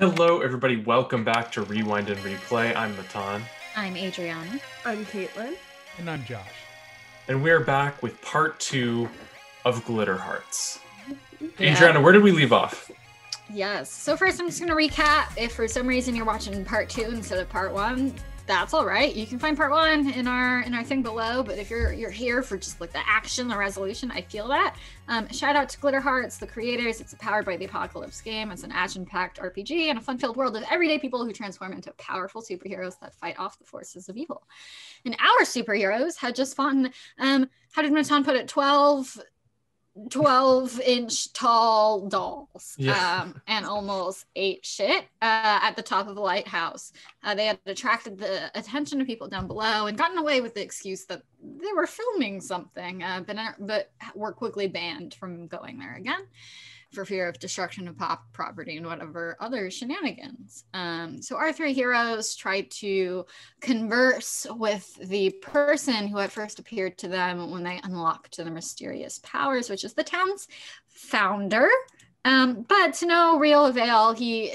Hello, everybody. Welcome back to Rewind and Replay. I'm Matan, I'm Adriana. I'm Caitlin. And I'm Josh. and we're back with part 2 of Glitter Hearts. Yeah. Adriana, where did we leave off? Yes. So first, I'm just going to recap. If for some reason you're watching part 2 instead of part 1, that's all right. You can find part 1 in our thing below. But if you're here for just like the action, the resolution, I feel that. Shout out to Glitter Hearts, the creators. It's a Powered by the Apocalypse game. It's an action-packed RPG and a fun-filled world of everyday people who transform into powerful superheroes that fight off the forces of evil. And our superheroes had just fought, how did Matan put it? 12-inch tall dolls, and almost ate shit at the top of the lighthouse. They had attracted the attention of people down below and gotten away with the excuse that they were filming something, but were quickly banned from going there again for fear of destruction of property and whatever other shenanigans. So our three heroes tried to converse with the person who had first appeared to them when they unlocked their mysterious powers, which is the town's founder. But to no real avail.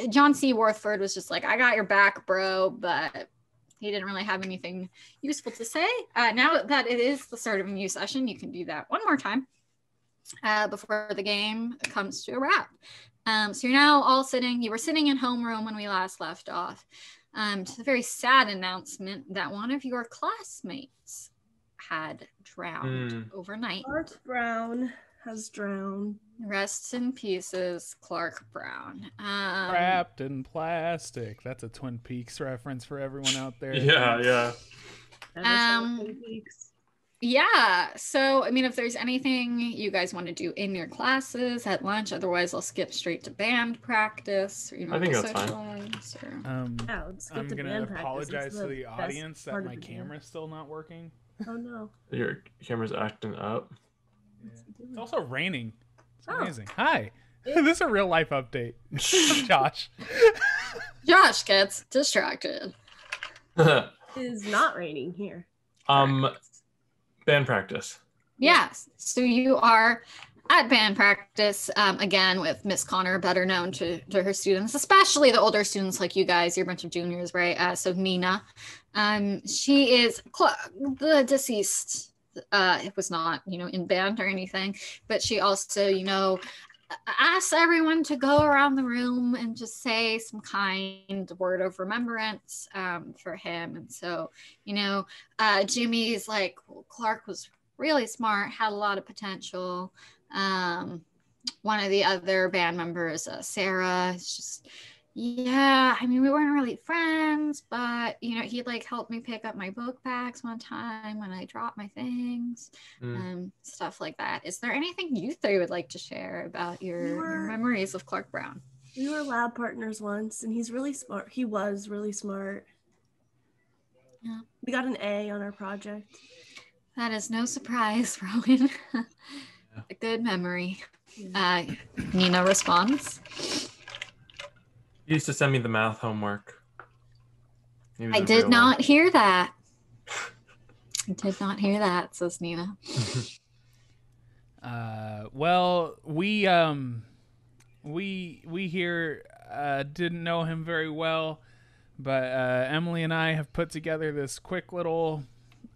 John C. Warthford was just like, I got your back, bro, but he didn't really have anything useful to say. Now that it is the start of a new session, you can do that one more time before the game comes to a wrap. So you're now all you were sitting in homeroom when we last left off. To the very sad announcement that one of your classmates had drowned overnight. Clark Brown has drowned. Rests in pieces, Clark Brown. Wrapped in plastic. That's a Twin Peaks reference for everyone out there. Yeah. Yeah, so I mean, if there's anything you guys want to do in your classes at lunch, otherwise I'll skip straight to band practice. Or, I think that's fine. I'm gonna apologize to the audience that my camera's still not working. Oh no. Your camera's acting up. Yeah. It's also raining. It's amazing. Hi. This is a real life update. Josh. Josh gets distracted. It is not raining here. Band practice. Yes. So you are at band practice again with Miss Connor, better known to her students, especially the older students like you guys. You're a bunch of juniors, right? So Nina, she is the deceased. It was not, in band or anything, but she also, asks everyone to go around the room and just say some kind word of remembrance for him. And so, Jimmy's like, well, Clark was really smart, had a lot of potential. One of the other band members, Sarah, is just, yeah, I mean, we weren't really friends, but, he'd help me pick up my book bags one time when I dropped my things, stuff like that. Is there anything you three would like to share about your memories of Clark Brown? We were lab partners once, and he's really smart. He was really smart. Yeah. We got an A on our project. That is no surprise, Rowan. A good memory. Nina responds. He used to send me the math homework. I did not hear that. I did not hear that, says Nina. Well, we here didn't know him very well, but Emily and I have put together this quick little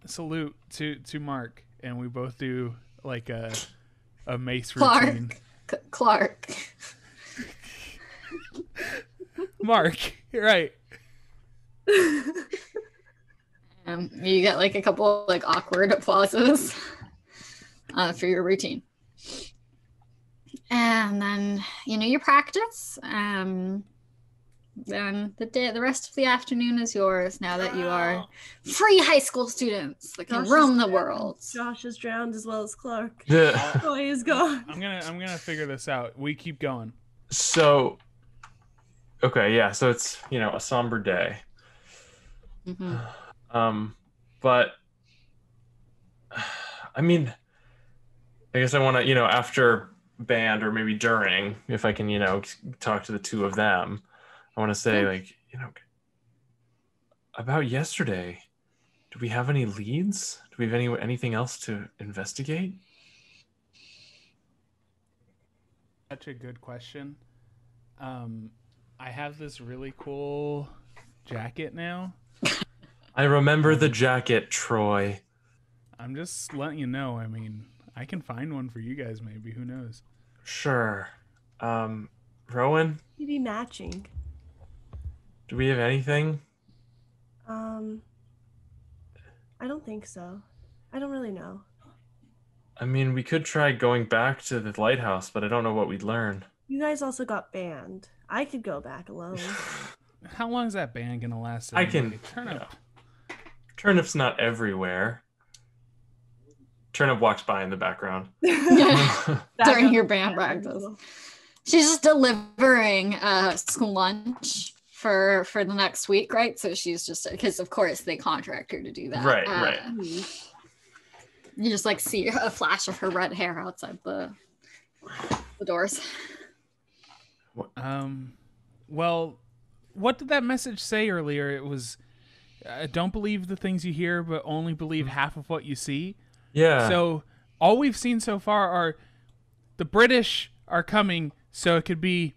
salute to Mark, and we both do like a mace routine. Clark. Mark, you're right. You get a couple awkward applauses for your routine, and then you practice. Then the rest of the afternoon is yours now that you are free high school students that can roam the world. Josh is drowned as well as Clark. Yeah. Oh, he's gone. I'm gonna figure this out. We keep going. So, okay, yeah. So it's a somber day. But I mean, I guess I want to after band or maybe during, if I can talk to the two of them. I want to say about yesterday. Do we have any leads? Do we have anything else to investigate? Such a good question. I have this really cool jacket now. I remember the jacket, Troy. I'm just letting you know. I mean, I can find one for you guys maybe. Who knows? Sure. Rowan, Maybe matching. do we have anything? I don't think so. I don't really know. I mean, we could try going back to the lighthouse, but I don't know what we'd learn. You guys also got banned. I could go back alone. How long is that band gonna last? I anyway? can. Turnip. Yeah. Turnip's not everywhere. Turnip walks by in the background. During your band practice. She's just delivering school lunch for the next week, right? So she's just, because of course they contract her to do that. Right. You just like see a flash of her red hair outside the doors. Well, what did that message say earlier? It was, don't believe the things you hear, but only believe half of what you see. Yeah. So all we've seen so far are the British are coming. So it could be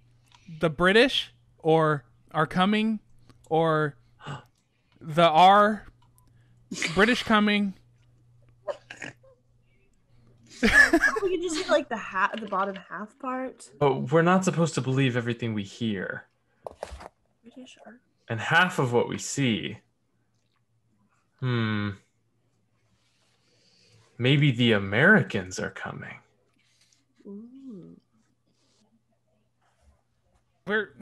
the British or are coming or the are British coming. We could just get like the bottom half part. But we're not supposed to believe everything we hear. British or And half of what we see. Maybe the Americans are coming. ooh. We're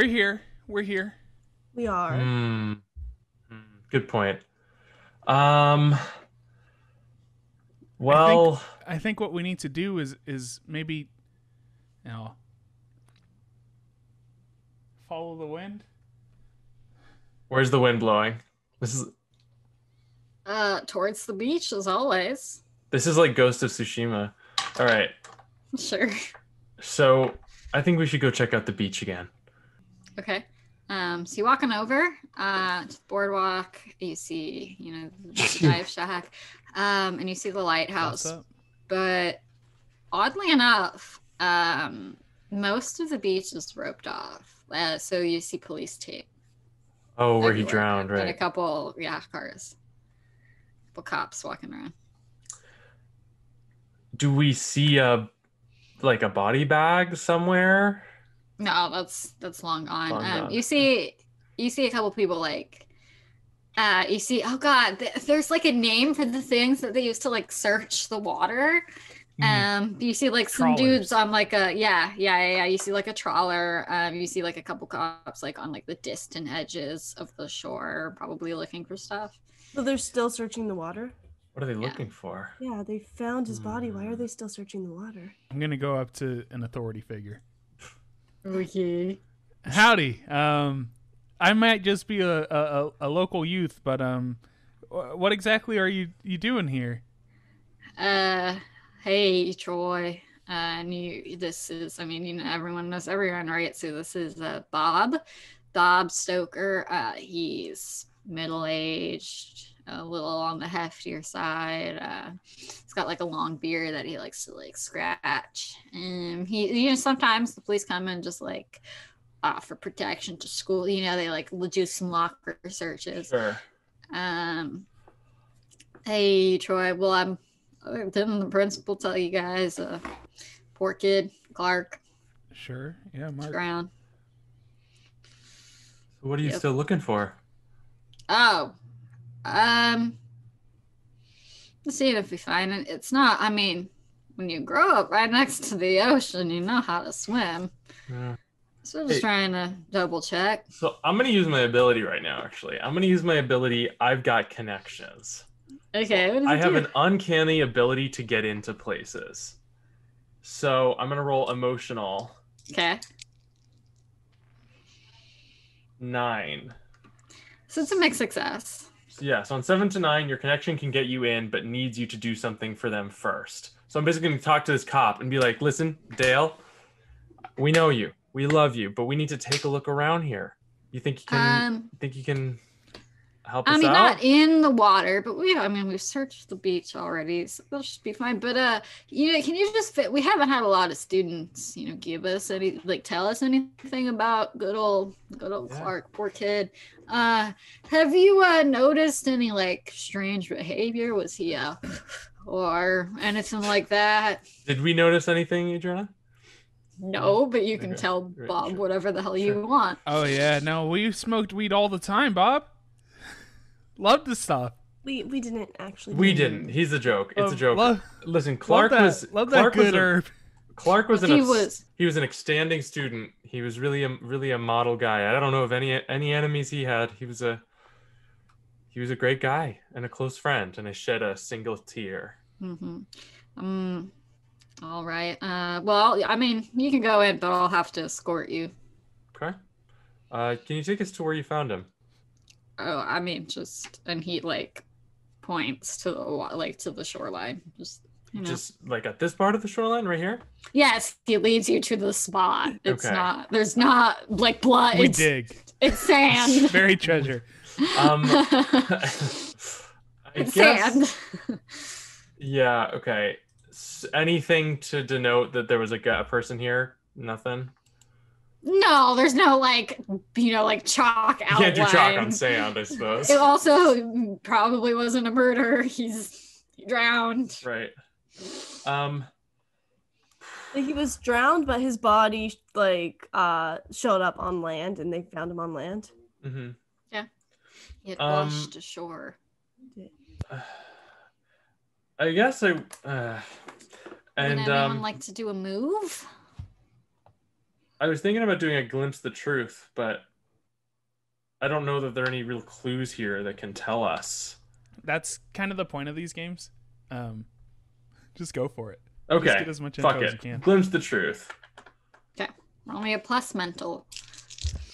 here. We're here. We are. Good point. Well, I think what we need to do is maybe, follow the wind. where's the wind blowing? This is Towards the beach as always. like Ghost of Tsushima. All right. Sure. So I think we should go check out the beach again. Okay. So you're walking over to the boardwalk. You see, the dive shack, and you see the lighthouse. What's up? But oddly enough, most of the beach is roped off. So you see police tape. Oh, where he everywhere, drowned, and right? a couple, cars. A couple cops walking around. Do we see a body bag somewhere? No, that's long gone. Long gone. You see a couple people you see, oh god, there's like a name for the things that they used to like search the water. You see like some dudes on like a you see like a trawler. You see like a couple cops like on like the distant edges of the shore, probably looking for stuff. So they're still searching the water? What are they looking for? Yeah, they found his body. Why are they still searching the water? I'm gonna go up to an authority figure. Okay. Howdy. I might just be a local youth, but what exactly are you doing here? Hey Troy. And this is, everyone knows everyone, right? So this is Bob Stoker. He's middle-aged, a little on the heftier side. He's got like a long beard that he likes to like scratch. And he sometimes the police come and just like offer protection to school. They like do some locker searches. Sure. Hey Troy. Well, didn't the principal tell you guys? Poor kid, Clark. Sure. Yeah, Mark. Drowned. What are you still looking for? Oh, let's see if we find it. It's not. When you grow up right next to the ocean, you know how to swim. Yeah. So just trying to double check. So I'm going to use my ability right now, actually. I'm going to use my ability. I've got connections. Okay. What does I it have do? an uncanny ability to get into places. So I'm going to roll emotional. Okay. 9. So it's a mixed success. So on 7 to 9, your connection can get you in, but needs you to do something for them first. So I'm basically going to talk to this cop and be like, listen, Dale, we know you. We love you, but we need to take a look around here. You think you can help I us mean, out? not in the water, but we've searched the beach already, so that should be fine. But can you just fit? We haven't had a lot of students, give us tell us anything about good old Clark, poor kid. Have you noticed any strange behavior? Was he or anything like that? Did we notice anything, Adriana? No, but you can Okay. tell Right, Bob sure. whatever the hell Sure. you want. Oh yeah, no, we smoked weed all the time, Bob. Love the stuff. We didn't actually. We didn't. He's a joke. It's a joke. Listen, Clark Clark love that good herb. Clark was He was an outstanding student. He was really a model guy. I don't know of any enemies he had. He was a great guy and a close friend, and I shed a single tear. All right. Well, I mean, you can go in, but I'll have to escort you. Okay. Can you take us to where you found him? Oh, I mean, and he points to the shoreline. Just at this part of the shoreline right here? Yes, he leads you to the spot. Okay. There's not blood. We dig. It's sand. Very treasure. It's sand. Yeah, okay. Anything to denote that there was a person here? Nothing? No, there's no chalk outline. You can't do chalk on sand, I suppose. It also probably wasn't a murder. He drowned. Right. He was drowned, but his body showed up on land, and they found him on land. Mm-hmm. Yeah. He had washed ashore. I guess I. Would anyone like to do a move? I was thinking about doing a glimpse of the truth, but I don't know that there are any real clues here that can tell us. That's kind of the point of these games. Just go for it. Okay. Just get as much info as you can. Glimpse the truth. Okay. Roll me a plus mental.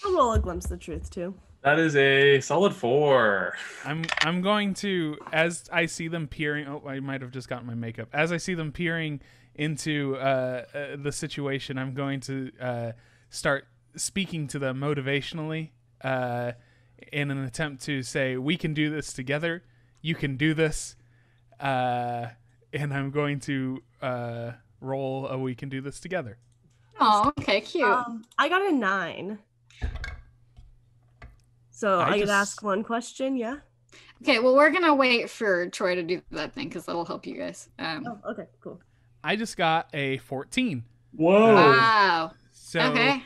I'll roll a glimpse of the truth too. That is a solid 4. I'm going to, as I see them peering. Oh, I might have just gotten my makeup. As I see them peering into the situation, I'm going to start speaking to them motivationally in an attempt to say, we can do this together. You can do this. And I'm going to roll a we can do this together. Oh, okay, cute. I got a 9. So I could ask one question, yeah? Okay, well, we're going to wait for Troy to do that thing because that'll help you guys. Okay, cool. I just got a 14. Whoa. Wow. So okay.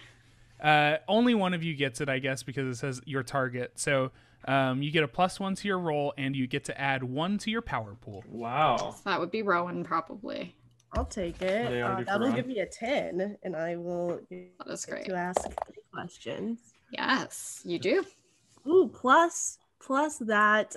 Only one of you gets it, I guess, because it says your target. So you get a +1 to your roll, and you get to add 1 to your power pool. Wow. So that would be Rowan, probably. I'll take it. That'll Rowan? give me a 10, and I will That is great. to ask questions. Yes, you do. Ooh, plus that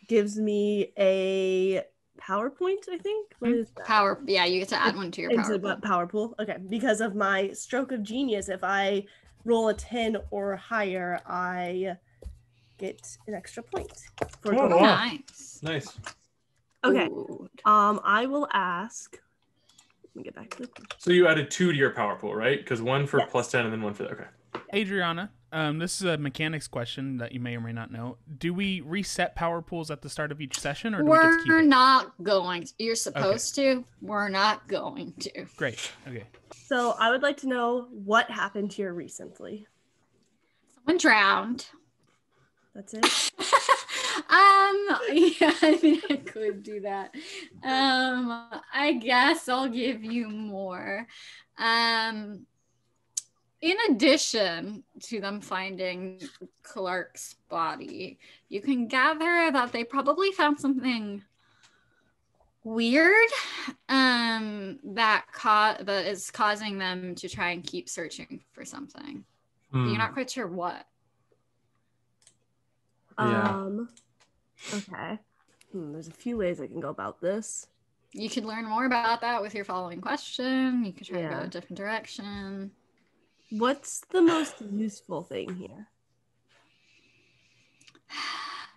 gives me a PowerPoint, I think. What is that? Yeah, you get to add 1 to your power pool. Power pool. Okay, because of my stroke of genius, if I roll a 10 or higher, I get an extra point. Wow. Nice. Nice. Okay. Ooh. I will ask. Let me get back to the question. So you added 2 to your power pool, right? Because 1 for Yes. +10 and then 1 for the. Okay. Adriana, this is a mechanics question that you may or may not know. Do we reset power pools at the start of each session, or do we get to keep We're it? not going to. You're supposed to. We're not going to. Great. Okay. So I would like to know what happened here recently. Someone drowned. That's it. Yeah, I mean, I could do that. I guess I'll give you more. In addition to them finding Clark's body, you can gather that they probably found something weird that is causing them to try and keep searching for something. You're not quite sure what. Yeah. Okay. There's a few ways I can go about this. You could learn more about that with your following question. You could try to go Yeah. a different direction. What's the most useful thing here?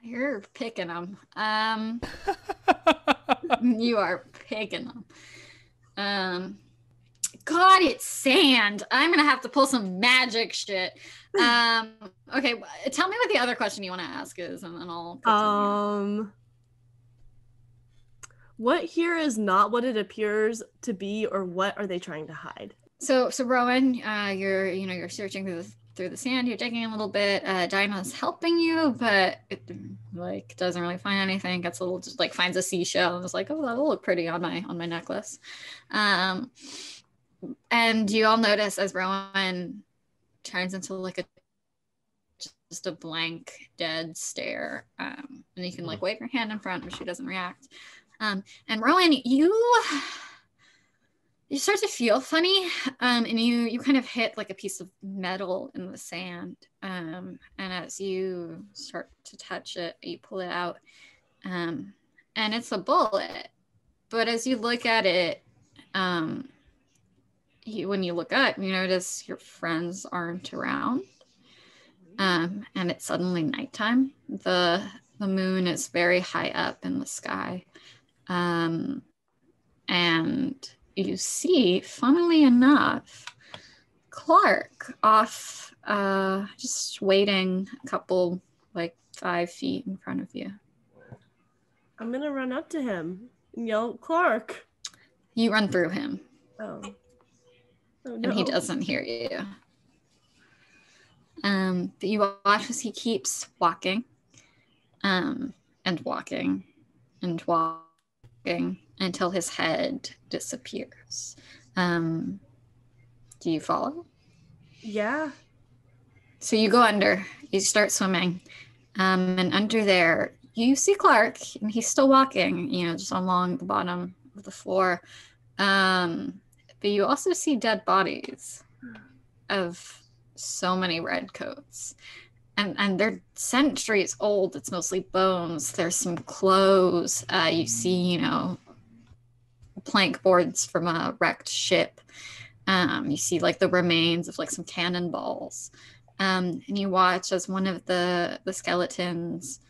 You're picking them. You are picking them. God, it's sand. I'm gonna have to pull some magic shit. Okay, tell me what the other question you want to ask is, and then I'll continue. What here is not what it appears to be, or what are they trying to hide? So Rowan, you're searching through the sand. You're digging a little bit. Dinah's helping you, but it like doesn't really find anything. Gets a little, just like finds a seashell and is like, oh, that'll look pretty on my necklace. And you all notice as Rowan turns into like just a blank, dead stare. And you can like wave your hand in front, but she doesn't react. And Rowan, you start to feel funny, and you kind of hit like a piece of metal in the sand. And as you start to touch it, you pull it out, and it's a bullet. But as you look at it, when you look up, you notice your friends aren't around. And it's suddenly nighttime. The moon is very high up in the sky. And you see, funnily enough, Clark off, just waiting a couple, like 5 feet in front of you. I'm gonna run up to him and yell, Clark. You run through him. Oh no. And he doesn't hear you. But you watch as he keeps walking, and walking, and walking until his head disappears. Do you follow? Yeah. So you go under, you start swimming, and under there, you see Clark, and he's still walking, just along the bottom of the floor. But you also see dead bodies of so many redcoats. And they're centuries old. It's mostly bones. There's some clothes. You see, plank boards from a wrecked ship. You see like the remains of like some cannonballs. And you watch as one of the skeletons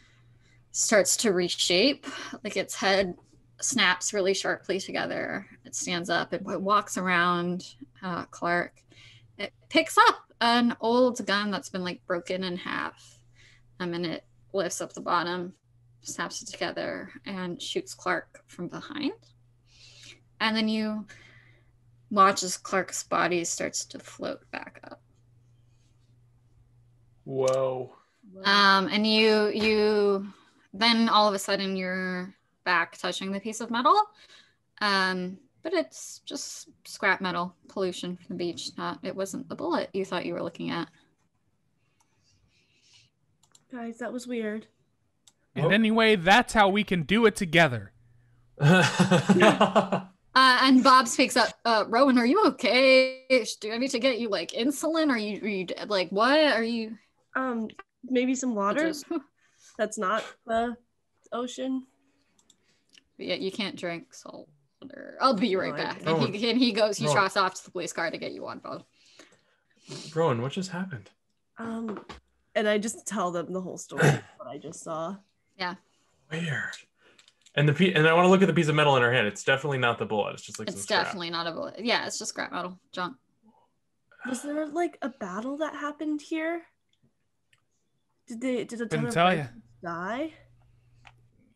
starts to reshape, like its head snaps really sharply together. It stands up, it walks around Clark. It picks up an old gun that's been like broken in half, and it lifts up the bottom, snaps it together, and shoots Clark from behind. And then you watch as Clark's body starts to float back up. Whoa. And you then all of a sudden you're back touching the piece of metal. But it's just scrap metal pollution from the beach. It wasn't the bullet you thought you were looking at. Guys, that was weird. And anyway, that's how we can do it together. And Bob speaks up. Rowan, are you okay? Do I need to get you like insulin? Are you like what? Are you? Maybe some water. That's not the ocean. Yeah, you can't drink salt water. I'll be right back. Rowan, and he goes. He Rowan. trots off to the police car to get you on, Bob. Rowan, what just happened? And I just tell them the whole story what I just saw. Yeah. Weird. And I want to look at the piece of metal in her hand. It's definitely not the bullet. It's just like it's definitely not a bullet. Yeah, it's just scrap metal junk. Was there like a battle that happened here? Did a ton of tell you. die?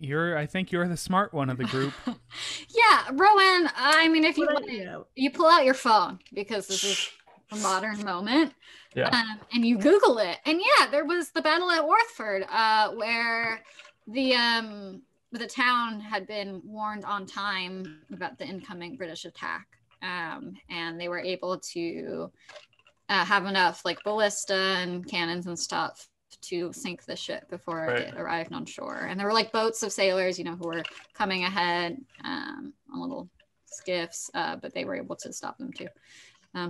I think you're the smart one of the group. Yeah, Rowan. I mean, if you pull out your phone, because this is a modern moment. Yeah. And you Google it, and yeah, there was the battle at Warthford, where the town had been warned on time about the incoming British attack, and they were able to have enough like ballista and cannons and stuff to sink the ship before it arrived on shore. And there were like boats of sailors, who were coming ahead on little skiffs, but they were able to stop them too.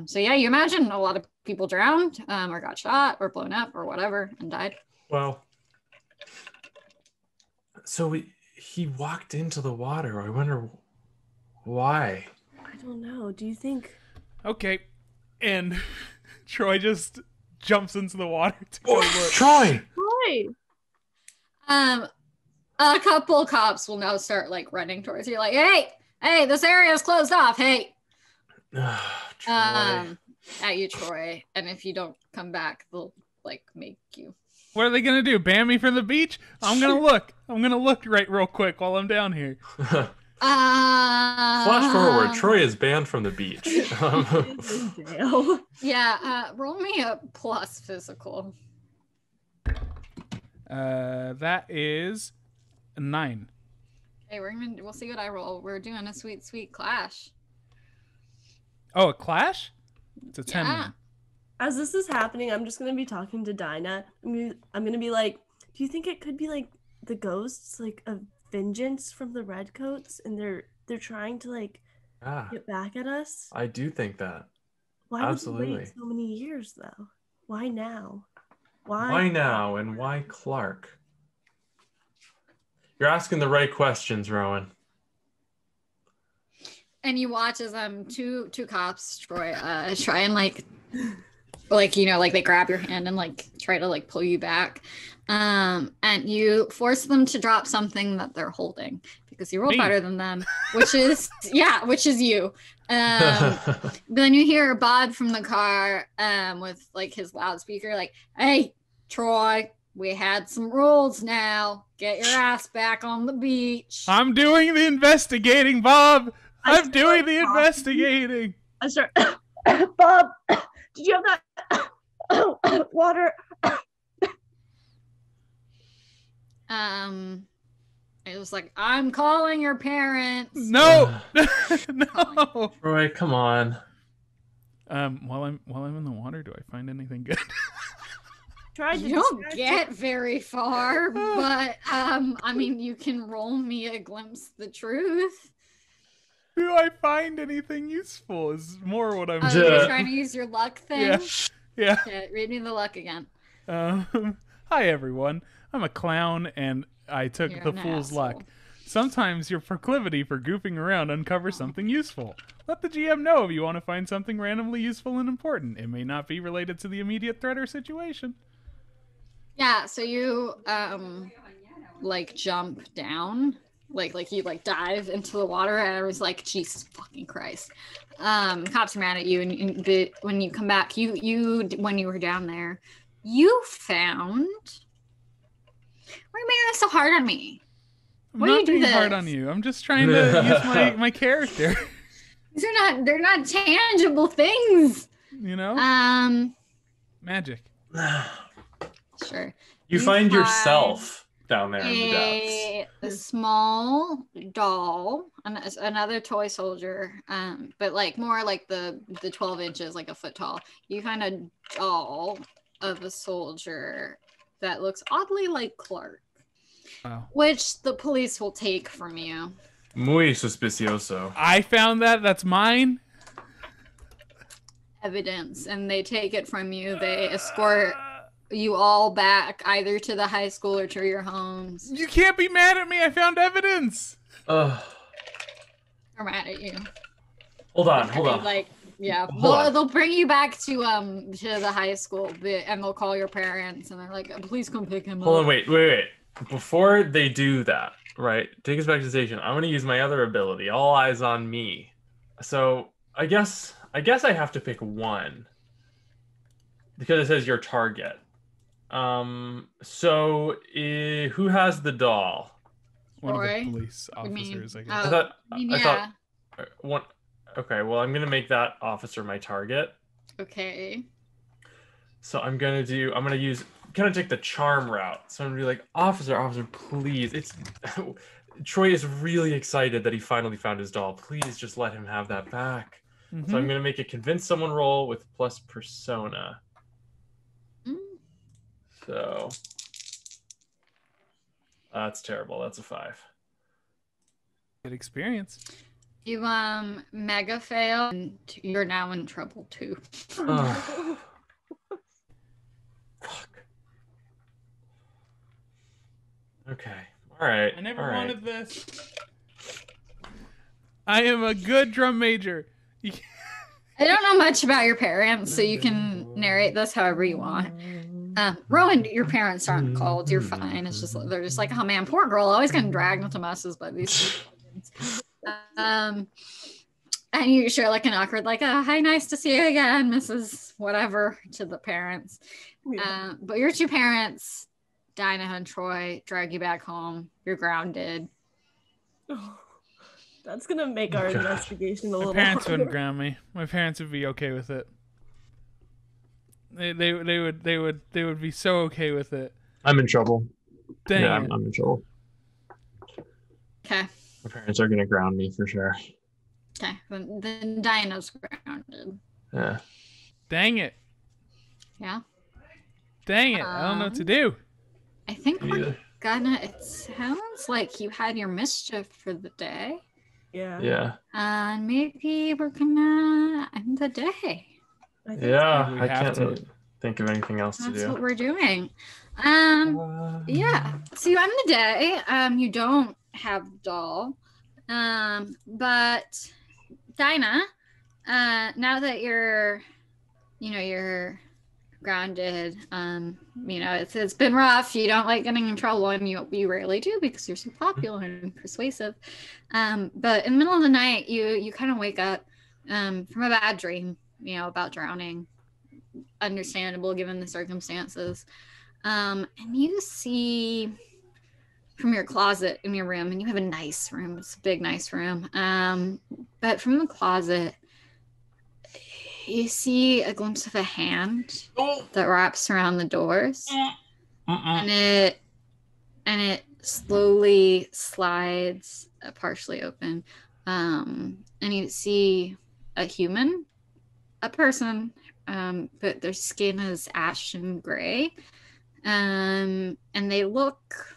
So yeah, you imagine a lot of people drowned, or got shot, or blown up, or whatever, and died. Well, so he walked into the water. I wonder why. I don't know. Do you think? Okay, and Troy just jumps into the water to go look. Troy! A couple cops will now start like running towards you, like, hey, this area is closed off. Hey. Troy. At you, Troy. And if you don't come back, they'll like make you. What are they gonna do? Ban me from the beach? I'm gonna look. I'm gonna look right real quick while I'm down here. Flash forward. Troy is banned from the beach. Yeah. Roll me a plus physical. That is a 9. Hey, we'll see what I roll. We're doing a sweet clash. Oh, a clash? It's a 10. Yeah. As this is happening, I'm just gonna be talking to Dinah. I'm gonna be like, do you think it could be like the ghosts, like of vengeance from the redcoats, and they're trying to like get back at us? I do think that. Why would you wait so many years though? Why now? Why now, and why Clark? You're asking the right questions, Rowan. And you watch as two cops, Troy, try and like you know, like they grab your hand and like try to like pull you back, and you force them to drop something that they're holding because you roll better than them, which is you. Then you hear Bob from the car with like his loudspeaker, like, "Hey, Troy, we had some rules now. Get your ass back on the beach." I'm doing the investigating, Bob. I'm doing the investigating. I start, Bob, did you have that water? It was like, "I'm calling your parents." No, no. Troy, come on. While I'm in the water, do I find anything good? You don't get very far, but I mean, you can roll me a glimpse of the truth. Do I find anything useful? Is more what I'm you're trying to use your luck thing? Yeah. Read me the luck again. Hi, everyone. I'm a clown, and I took the fool's luck. Sometimes your proclivity for goofing around uncovers something useful. Let the GM know if you want to find something randomly useful and important. It may not be related to the immediate threat or situation. Yeah, so you like jump down, like you like dive into the water, and I was like, Jesus fucking Christ. Cops are mad at you, and when you come back, you when you were down there, you found. Why are you making this so hard on me? I'm not being hard on you. I'm just trying to use my character. They're not tangible things. You know? Magic. Sure. You find yourself down there in the depths. A small doll, another toy soldier, but like more like the 12 inches, like a foot tall. You find a doll of a soldier that looks oddly like Clark. Wow. Which the police will take from you. Muy suspicioso. I found that. That's mine. Evidence, and they take it from you. They escort you all back either to the high school or to your homes. You can't be mad at me. I found evidence. They're mad at you. Hold on. Like, yeah, they'll bring you back to the high school, and they'll call your parents, and they're like, "Please come pick him up." Hold on, wait. Before they do that, right? Take us back to the station. I'm gonna use my other ability. All eyes on me. So I guess I have to pick one because it says your target. So who has the doll? One of the police officers, I guess. I thought one. Okay, well, I'm gonna make that officer my target. Okay. So I'm gonna use kind of take the charm route. So I'm gonna be like, officer, please. It's Troy is really excited that he finally found his doll. Please just let him have that back. Mm-hmm. So I'm gonna make a convince someone roll with plus persona. So that's terrible. That's a 5. Good experience. You mega fail, and you're now in trouble too. Fuck. Okay. All right. I never wanted this. I am a good drum major. I don't know much about your parents, so you can narrate this however you want. Rowan, your parents aren't called. You're fine. It's just they're just like, oh man, poor girl, always getting dragged into messes by these. And you share like an awkward, like, oh, hi, nice to see you again, Mrs. Whatever, to the parents. Yeah. But your two parents, Dinah and Troy, drag you back home. You're grounded. Oh, that's gonna make our God. investigation a My little parents wouldn't harder. ground me. My parents would be okay with it. They would be so okay with it. I'm in trouble. Dang Yeah, it. I'm in trouble. Okay. My parents are gonna ground me for sure. Okay. Then Dinah's grounded. Yeah. Dang it. Yeah. Dang it. I don't know what to do. I think Me we're gonna, it sounds like you had your mischief for the day. Yeah. Yeah. And maybe we're gonna end the day. I think Yeah. We I have can't to. really think of anything else to That's do. what we're doing. Yeah. So you end the day. You don't have the doll. But Dinah, now that you're grounded, it's been rough. You don't like getting in trouble, and you rarely do because you're so popular and persuasive. But in the middle of the night, you kind of wake up from a bad dream, about drowning. Understandable given the circumstances. And you see from your closet in your room, and you have a nice room. It's a big, nice room. But from the closet, you see a glimpse of a hand that wraps around the doors, and it slowly slides partially open, and you see a person, but their skin is ashen gray, and they look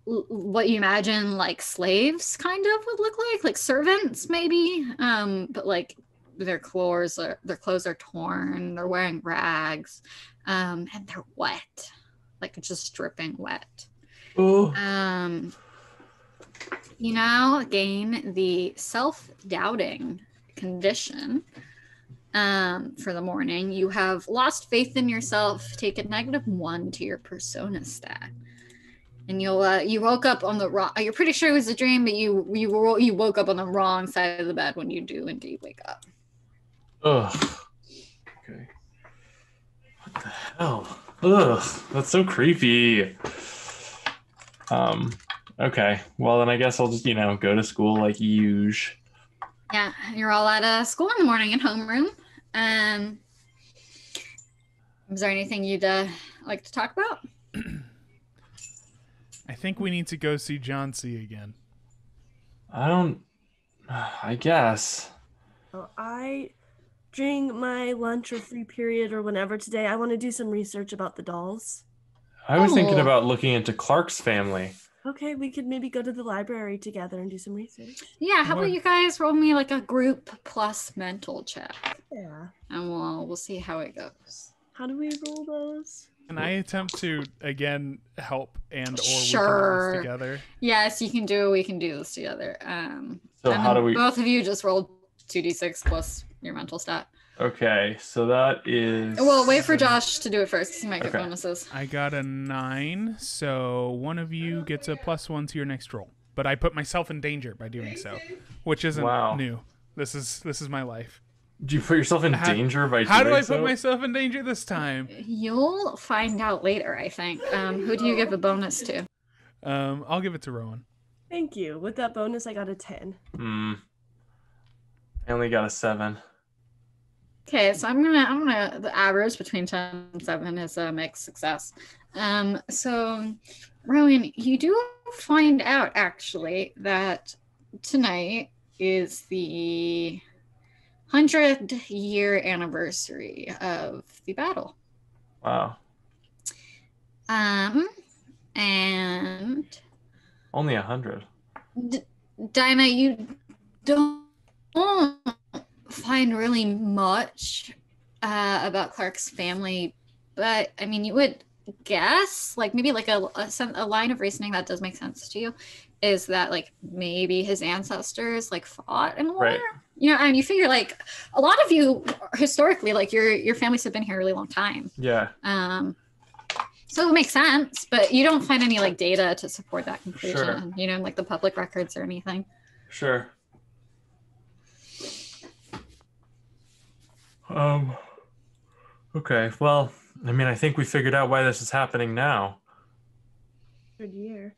what you imagine like slaves kind of would look like servants maybe, but like their clothes are torn, they're wearing rags, and they're wet, like just dripping wet. Oh. You now gain the self-doubting condition for the morning. You have lost faith in yourself. Take a -1 to your persona stat. And you woke up on the wrong. You're pretty sure it was a dream, but you woke up on the wrong side of the bed when you do indeed wake up. Ugh. Okay. What the hell? Ugh. That's so creepy. Okay. Well, then I guess I'll just go to school like usual. Yeah, you're all at school in the morning in homeroom. Is there anything you'd like to talk about? I think we need to go see John C. again. I guess. Well, during my lunch or free period or whenever today, I want to do some research about the dolls. I was thinking Oh. about looking into Clark's family. Okay, we could maybe go to the library together and do some research. Yeah, how What? about you guys roll me like a group plus mental check, Yeah. and we'll see how it goes. How do we roll those? Can I attempt to again help and or we can Sure. do this together? Yes, you can do. We can do this together. So and how then do we? Both of you just roll 2d6 plus your mental stat. Okay, so that is. Well, wait for Josh to do it first, because he might get Okay. bonuses. I got a 9, so one of you gets a +1 to your next roll. But I put myself in danger by doing so, which isn't Wow. new. This is my life. Do you put yourself in danger by How do doing I so? put myself in danger this time? You'll find out later, I think. Who do you give a bonus to? I'll give it to Rowan. Thank you. With that bonus, I got a 10. I only got a 7. Okay, so I'm gonna the average between 10 and 7 is a mixed success. So Rowan, you do find out actually that tonight is the 100-year anniversary of the battle. Wow. And Only 100. Dinah, you don't find really much about Clark's family, but I mean, you would guess, like maybe like a line of reasoning that does make sense to you is that like maybe his ancestors like fought in war. Right. And you figure like a lot of you historically, like your families have been here a really long time. Yeah. So it makes sense, but you don't find any like data to support that conclusion, Sure. like the public records or anything. Sure. Okay, well, I mean, I think we figured out why this is happening now. 100 year.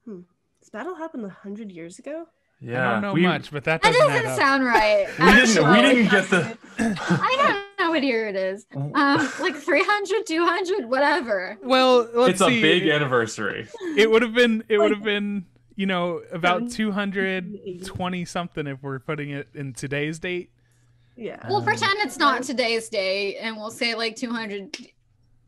This battle happened 100 years ago? Yeah, I don't know much, but that That doesn't add doesn't up. sound right. We didn't get the. I don't know what year it is. Like 300, 200, whatever. Well, let's It's a see. big anniversary. It would have been. It would Like- have been. You know, about 780. 220 something if we're putting it in today's date. Yeah. We'll pretend it's not today's day, and we'll say like 200.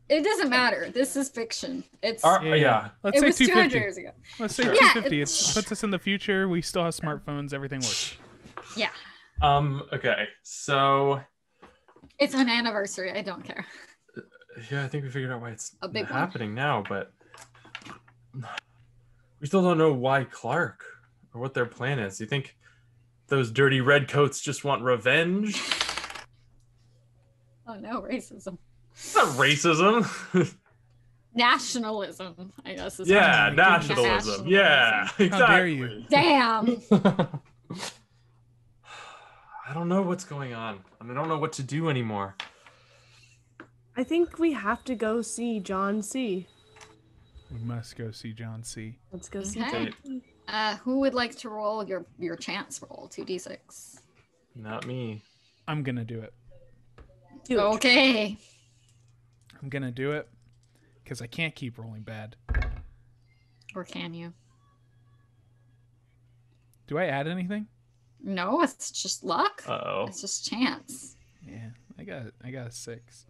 It doesn't matter. This is fiction. It's Yeah. Let's it say was 200 250. years ago. Let's say Sure. 250. Yeah, It puts us in the future. We still have smartphones. Everything works. Yeah, Okay, so it's an anniversary. I don't care. yeah, I think we figured out why it's A big one. happening now, but we still don't know why Clark or what their plan is. Do you think those dirty redcoats just want revenge? Oh no, racism, It's not racism. nationalism. I guess is Yeah, what nationalism. Yeah, exactly. How dare you? Damn. I don't know what's going on, and I don't know what to do anymore. I think we have to go see John C. We must go see John C. Let's go see Okay. John C. Who would like to roll your chance roll? 2d6. Not me. I'm gonna do it. Do it. Okay. I'm gonna do it because I can't keep rolling bad. Or can you? Do I add anything? No, it's just luck. Uh-oh. It's just chance. Yeah, I got a 6.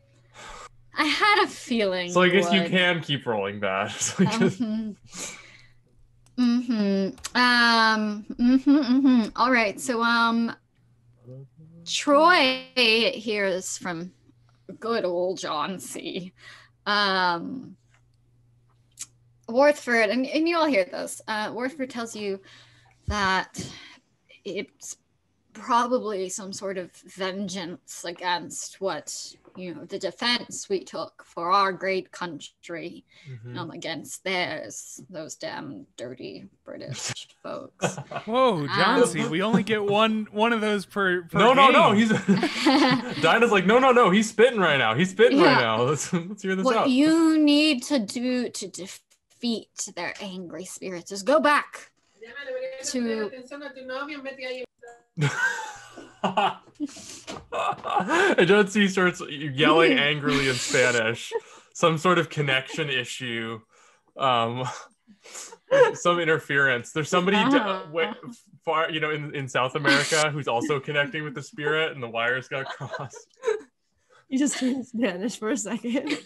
I had a feeling. So I guess you would. can keep rolling bad. So I guess- All right. So Troy hears from good old John C. Warthford, and you all hear this. Warthford tells you that it's probably some sort of vengeance against what the defense we took for our great country, against theirs, those damn dirty British folks. Whoa, John C. We only get one of those per no, game. he's Dinah's like, no, he's spitting right now. He's spitting right Yeah. now. Let's hear this What out. you need to do to defeat their angry spirits is go back to And John C starts yelling angrily in Spanish, some sort of connection issue, some interference. There's somebody far, in South America who's also connecting with the spirit, and the wires got crossed. You just turned Spanish for a second.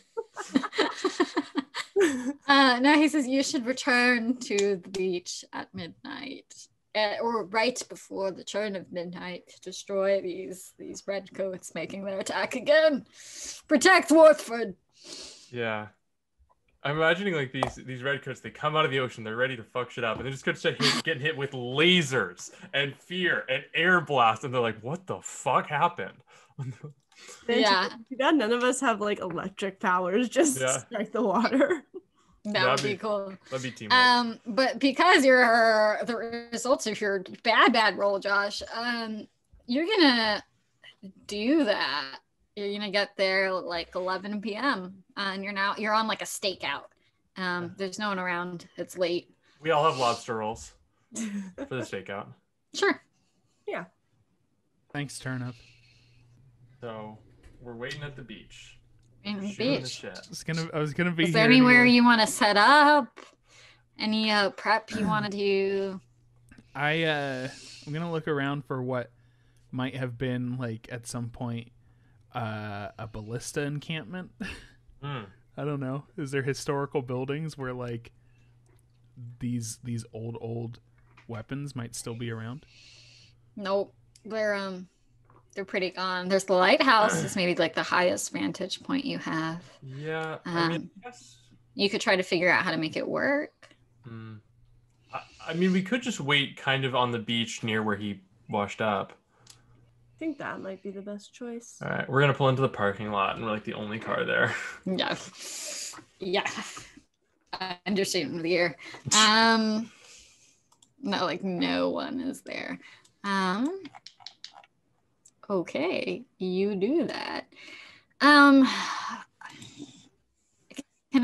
no, he says you should return to the beach at midnight. Or right before the turn of midnight, to destroy these redcoats making their attack again. Protect Warthford. Yeah, I'm imagining like these redcoats. They come out of the ocean. They're ready to fuck shit up, and they just getting hit with lasers and fear and air blast, and they're like, "What the fuck happened?" Yeah. Too bad none of us have like electric powers. Just strike the water. That would be cool. That'd be teamwork. But because you're the results of your bad roll, Josh, you're gonna do that. You're gonna get there at like 11 p.m. And you're on like a stakeout. There's no one around. It's late. We all have lobster rolls for the stakeout. Sure. Yeah. Thanks, Turnip. So we're waiting at the beach. In the Shooting the beach. shit. I was gonna be Is here there anywhere anyway. you want to set up? Any prep you want to do? I'm gonna look around for what might have been like at some point a ballista encampment. Mm. I don't know. Is there historical buildings where like these old weapons might still be around? Nope. They're pretty gone. There's the lighthouse. Is maybe like the highest vantage point you have. Yeah, I mean, yes. You could try to figure out how to make it work. I mean, we could just wait kind of on the beach near where he washed up. I think that might be the best choice. All right, we're gonna pull into the parking lot, and we're like the only car there. Yeah. Yeah. Understatement of the year. No, like no one is there. Okay, you do that. Can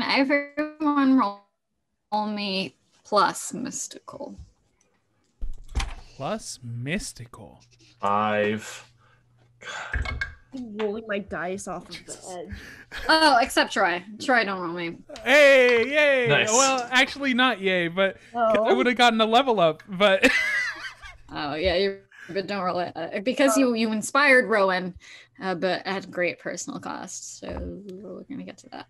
everyone roll me plus mystical? Plus mystical. 5. I'm rolling my dice off of the edge. Oh, except Troy. Troy, don't roll me. Hey, yay! Nice. Well, actually, not yay, but I Oh. would have gotten a level up. But Oh yeah, but don't roll it because you inspired Rowan, but at great personal cost. So we're gonna get to that.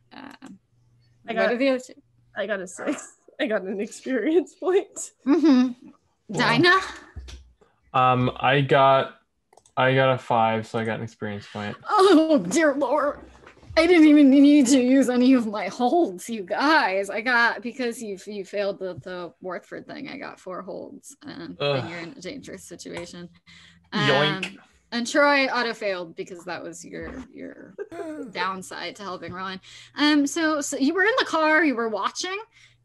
What are the other two? I got a 6. I got an experience point. Dinah. I got a 5, so I got an experience point. Oh dear Lord. I didn't even need to use any of my holds, you guys. I got, because you failed the Warthford thing, I got 4 holds, and then you're in a dangerous situation. Yoink. And Troy auto failed because that was your downside to helping Rowan. So you were in the car, you were watching,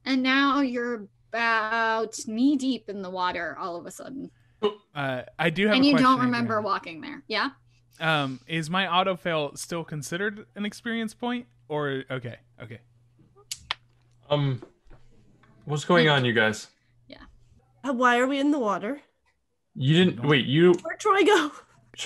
and now you're about knee deep in the water all of a sudden. I do have. And a you question don't remember again. walking there. Yeah. Is my auto fail still considered an experience point? Or okay. What's going on, you guys? Yeah. Why are we in the water? You didn't wait. You Where'd Troy go?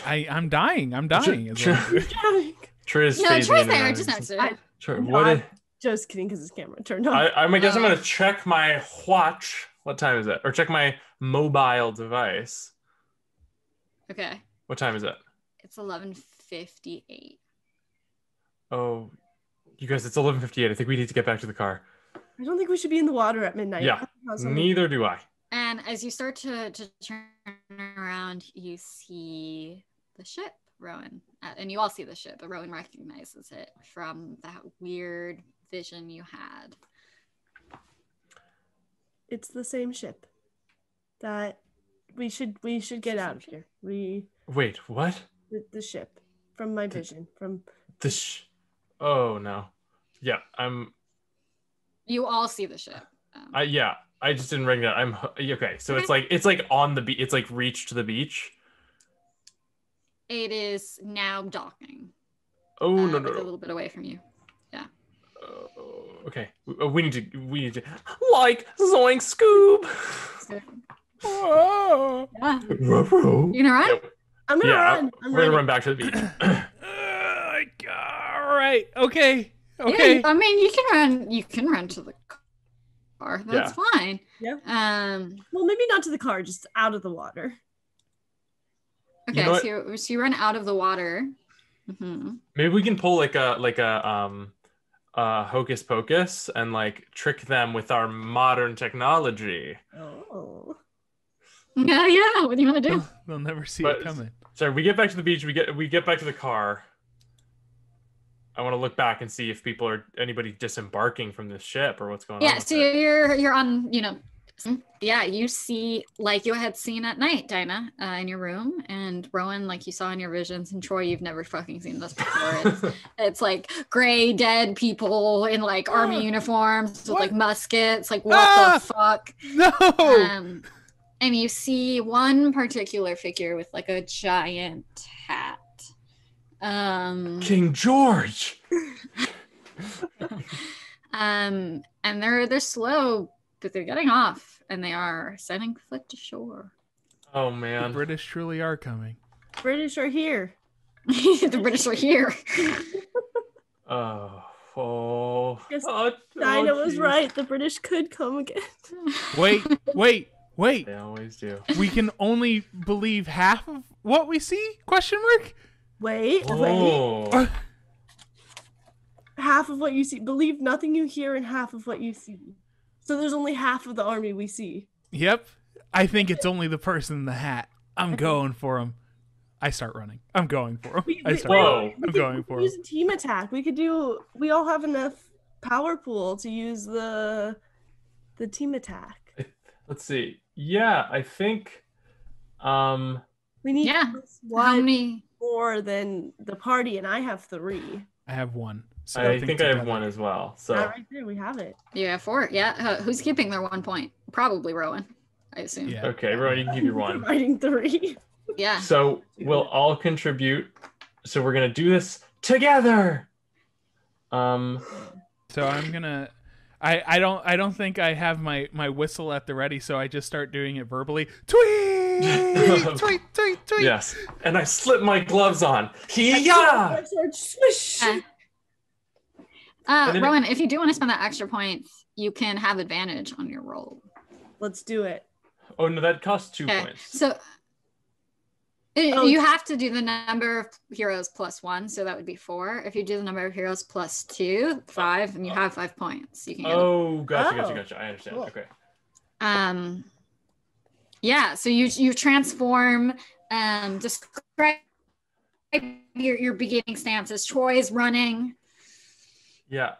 I'm dying. I'm dying. is what I'm doing. Drowning. Troy's No, phasing Troy's in and there, out. just next to it. Troy, No, what? I'm just kidding because his camera turned on. I guess I'm gonna check my watch. What time is it? Or check my mobile device. Okay. What time is it? It's 11:58. Oh, you guys, it's 11:58. I think we need to get back to the car. I don't think we should be in the water at midnight. Yeah, neither do I. And as you start to turn around, you see the ship, Rowan. And you all see the ship, but Rowan recognizes it from that weird vision you had. It's the same ship. That we should get out of here. Wait, what? The ship from my vision from Oh no. Yeah, You all see the ship. yeah, I just didn't ring that. I'm okay. So it's like on the beach. It's like reached to the beach. It is now docking. Oh no, like a little bit away from you. Yeah. Okay. We need to like Zoink Scoob. Whoa. Yeah. You gonna run? Yeah. I'm gonna run. We're gonna run back to the beach. All right. Okay. Yeah, I mean, you can run to the car. That's fine. Yeah. Well, maybe not to the car, just out of the water. Okay, so you run out of the water. Mm-hmm. Maybe we can pull like a hocus pocus and like trick them with our modern technology. Oh. Yeah. What do you want to do? They'll never see it coming. Sorry, we get back to the beach. We get back to the car. I want to look back and see if anybody disembarking from this ship or what's going on. Yeah, so you're on, yeah, you see, like you had seen at night, Dinah, in your room, and Rowan, like you saw in your visions, and Troy, you've never fucking seen this before. It's like gray dead people in like army uniforms with like muskets. Like what the fuck? No. And you see one particular figure with like a giant hat. King George. And they're slow, but they're getting off, and they are setting foot to shore. Oh man, the British truly are coming. British are here. The British are here. Dinah was right. The British could come again. Wait. They always do. We can only believe half of what we see? Question mark? Wait. Half of what you see. Believe nothing you hear and half of what you see. So there's only half of the army we see. Yep. I think it's only the person in the hat. I'm going for him. I start running. I'm going for him. I'm going for him. Use a team attack. We all have enough power pool to use the team attack. Let's see. Yeah, I think we need one more than the party, and I have 3. I have 1. So I think I have 1 as well. So right there, we have it. You have 4. Yeah. Who's keeping their 1 point? Probably Rowan, I assume. Yeah. Okay, Rowan, you can keep your 1. Writing 3. Yeah. So we'll all contribute. So we're gonna do this together. So I'm gonna. I don't think I have my whistle at the ready, so I just start doing it verbally. Tweet, tweet, tweet, tweet. Yes, and I slip my gloves on. Hiya! Swish. And then Rowan, if you do want to spend that extra points, you can have advantage on your roll. Let's do it. Oh no, that costs 2 Okay. points. So you have to do the number of heroes plus 1, so that would be 4. If you do the number of heroes plus 2, 5, and you have 5 points. You can get Gotcha. I understand. Cool. Okay. Yeah, so you transform, describe your beginning stance as Troy's running. Yeah.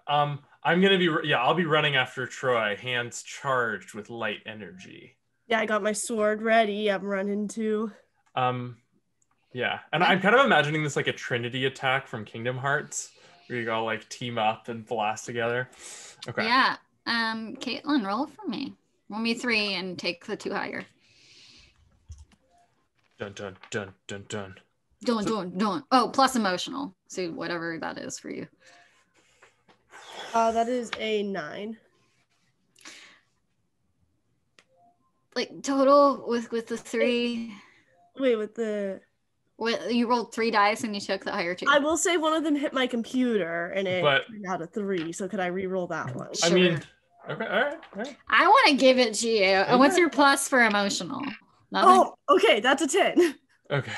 I'm gonna be. Yeah, I'll be running after Troy, hands charged with light energy. Yeah, I got my sword ready. I'm running too. Yeah, and I'm kind of imagining this like a Trinity attack from Kingdom Hearts, where you all like team up and blast together. Okay. Yeah. Caitlin, roll for me. Roll me 3 and take the 2 higher. Dun dun dun dun dun. Don't. Oh, plus emotional. So whatever that is for you. That is a 9. Like total with the 3. Wait, with the... You rolled 3 dice and you took the higher 2. I will say one of them hit my computer and it But- turned out a 3. So could I re-roll that one? I Sure. mean, okay, all right. I want to give it to you. Okay. What's your plus for emotional? Nothing? Oh, okay, that's a 10. Okay.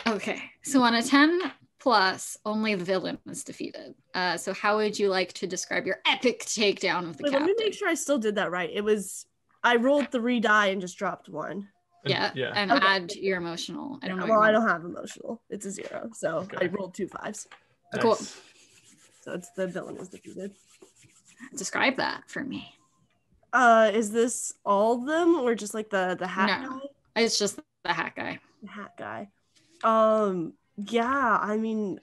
Okay. So on a 10 plus, only the villain is defeated. So how would you like to describe your epic takedown of the Wait, captain? let me make sure I still did that right. It was... I rolled 3 die and just dropped 1. Yeah, Yeah. and Okay. add your emotional. I don't know. Well, I don't have emotional. It's a 0. So Okay. I rolled 2 5s. Cool. Nice. So it's the villain is defeated. Describe that for me. Is this all of them or just like the hat No. guy? It's just the hat guy. The hat guy. Yeah, I mean,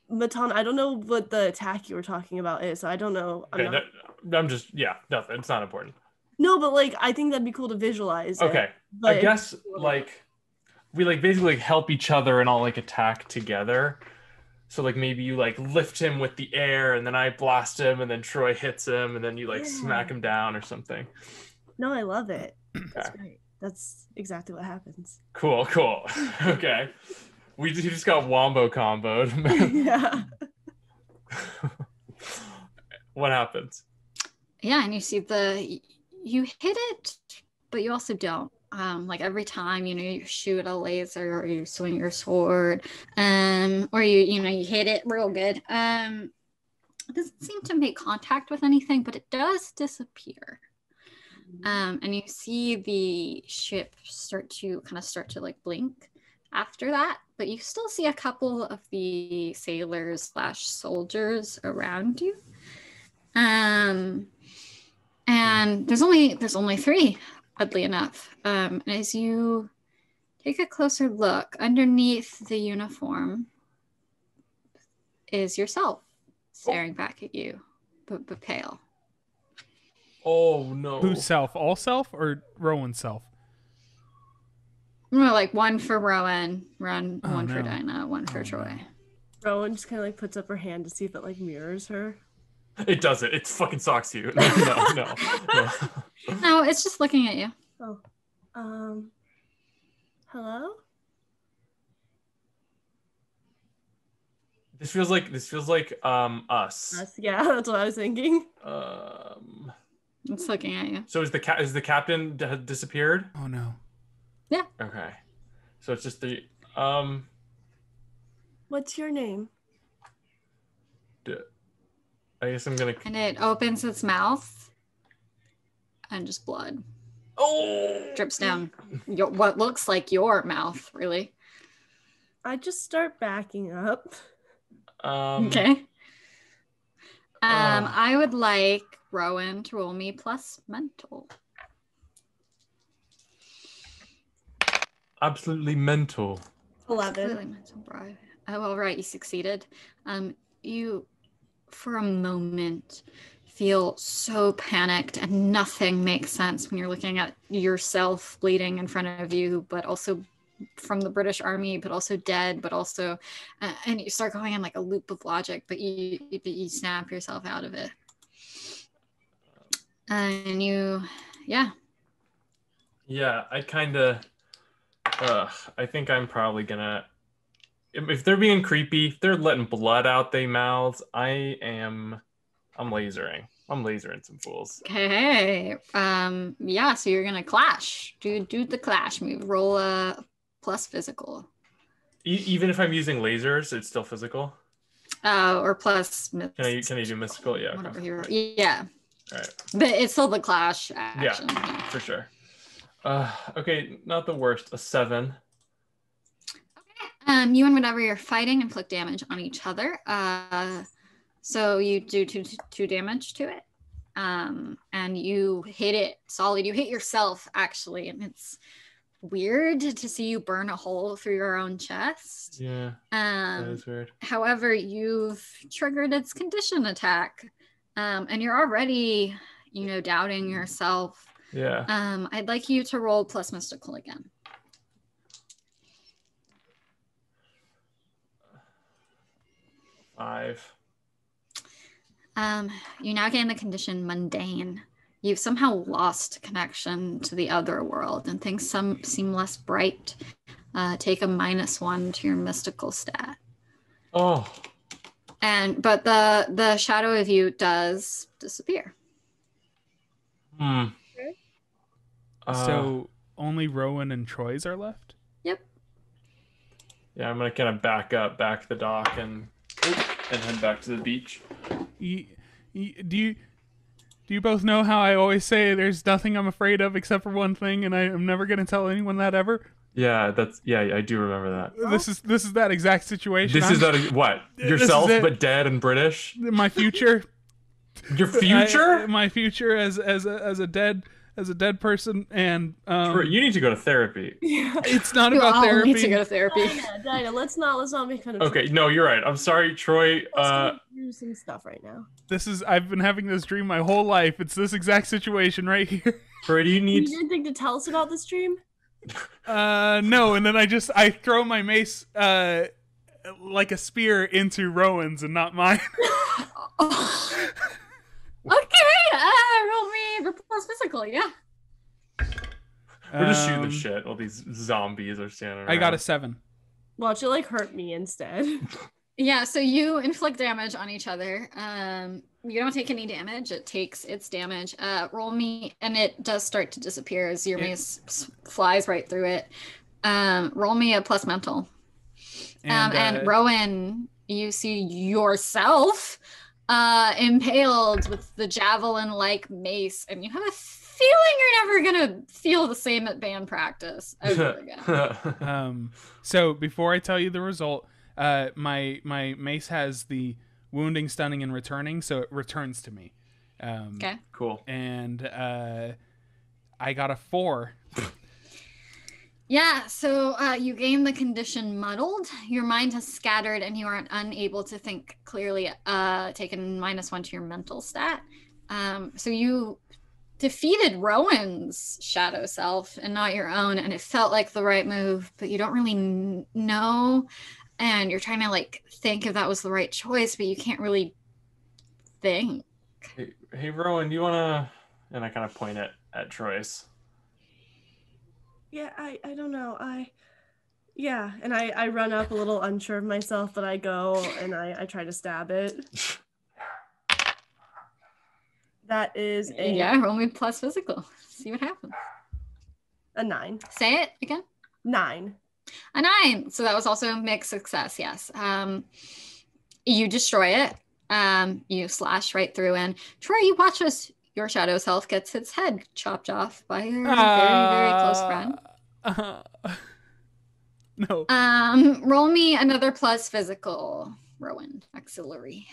Matan, I don't know what the attack you were talking about is, so I don't know. Okay, I'm just nothing. It's not important. No, but like I think that'd be cool to visualize. Okay. But I guess like we like basically like help each other and all like attack together. So like maybe you like lift him with the air and then I blast him and then Troy hits him and then you like smack him down or something. No, I love it. That's Okay. great. That's exactly what happens. Cool. Okay. We just got wombo comboed. Yeah. What happens? Yeah, and you see you hit it, but you also don't. Like every time, you shoot a laser or you swing your sword, or you hit it real good. It doesn't seem to make contact with anything, but it does disappear. And you see the ship start to like blink after that, but you still see a couple of the sailors / soldiers around you. And there's only 3, oddly enough. And as you take a closer look, underneath the uniform is yourself staring back at you, but pale. Oh no. Who's self? All self or Rowan's self? No, like 1 for Rowan, one Oh, for no. Dinah, 1 for Oh, Troy. Rowan just kind of like puts up her hand to see if it like mirrors her. It doesn't. It fucking socks you. No. No, it's just looking at you. Oh, hello? This feels like us. Us, yeah, that's what I was thinking. It's looking at you. So is the captain disappeared? Oh no. Okay. So it's just the What's your name? I guess I'm gonna. And it opens its mouth and just blood drips down what looks like your mouth, really. I just start backing up. Okay. I would like Rowan to roll me plus mental. Absolutely mental. 11. Really mental, bro. Oh, all right, you succeeded. You, for a moment, feel so panicked and nothing makes sense when you're looking at yourself bleeding in front of you, but also from the British Army, but also dead, but also, and you start going in like a loop of logic, but you snap yourself out of it. And yeah, I kind of, I think I'm probably gonna, if they're being creepy, if they're letting blood out their mouths, I'm lasering. I'm lasering some fools. Okay. Yeah, so you're gonna clash. Do the clash move. Roll a plus physical. Even if I'm using lasers, it's still physical. Or plus Can I do mystical? Yeah. Whatever okay. Yeah. All right. But it's still the clash action. Yeah, for sure. Okay, not the worst. A 7. Okay. You and whatever you're fighting inflict damage on each other. So you do two damage to it. And you hit it solid. You hit yourself, actually, and it's weird to see you burn a hole through your own chest. Yeah, that is weird. However, you've triggered its condition attack, and you're already, doubting yourself. Yeah. I'd like you to roll plus mystical again. 5. You now gain the condition mundane. You've somehow lost connection to the other world, and things seem less bright. Take a -1 to your mystical stat. Oh. But the shadow of you does disappear. So only Rowan and Troy's are left? Yep. Yeah, I'm gonna kind of back the dock and head back to the beach. Do you both know how I always say there's nothing I'm afraid of except for one thing, and I'm never gonna tell anyone that ever? Yeah, I do remember that. This is that exact situation. This is that what? Yourself, but dead and British. My future. Your future? My future as a dead person, and you need to go to therapy. It's not about therapy. You need to go to therapy. Dinah, let's not make fun of. Okay, no, you're right. I'm sorry, Troy. Let's do some stuff right now. I've been having this dream my whole life. It's this exact situation right here. Troy, do you need? You didn't think to tell us about this dream? No, and then I throw my mace like a spear into Rowan's and not mine. Okay, roll me the plus physical, yeah. We're just shooting the shit while these zombies are standing around. I got a 7. Watch it hurt me instead. Yeah, so you inflict damage on each other. You don't take any damage. It takes its damage. Roll me, and it does start to disappear as your mace flies right through it. Roll me a plus mental. And Rowan, you see yourself impaled with the javelin-like mace, and you have a feeling you're never gonna feel the same at band practice ever again. So before I tell you the result, my mace has the wounding, stunning, and returning, so it returns to me. Okay. Cool. And I got a 4. Yeah, so you gain the condition muddled. Your mind has scattered and you are unable to think clearly, taken -1 to your mental stat. So you defeated Rowan's shadow self and not your own, and it felt like the right move, but you don't really know, and you're trying to think if that was the right choice, but you can't really think. Hey Rowan, do you wanna? And I kind of point at Troy's. Yeah, I don't know. And I run up a little unsure of myself, but I go and I try to stab it. That is roll me plus physical. See what happens. A 9. Say it again. 9. A 9. So that was also a mixed success. Yes. You destroy it. You slash right through, and Troy, you watch as your shadow self gets its head chopped off by your very, very close friend. No. Roll me another plus physical, Rowan. Auxiliary.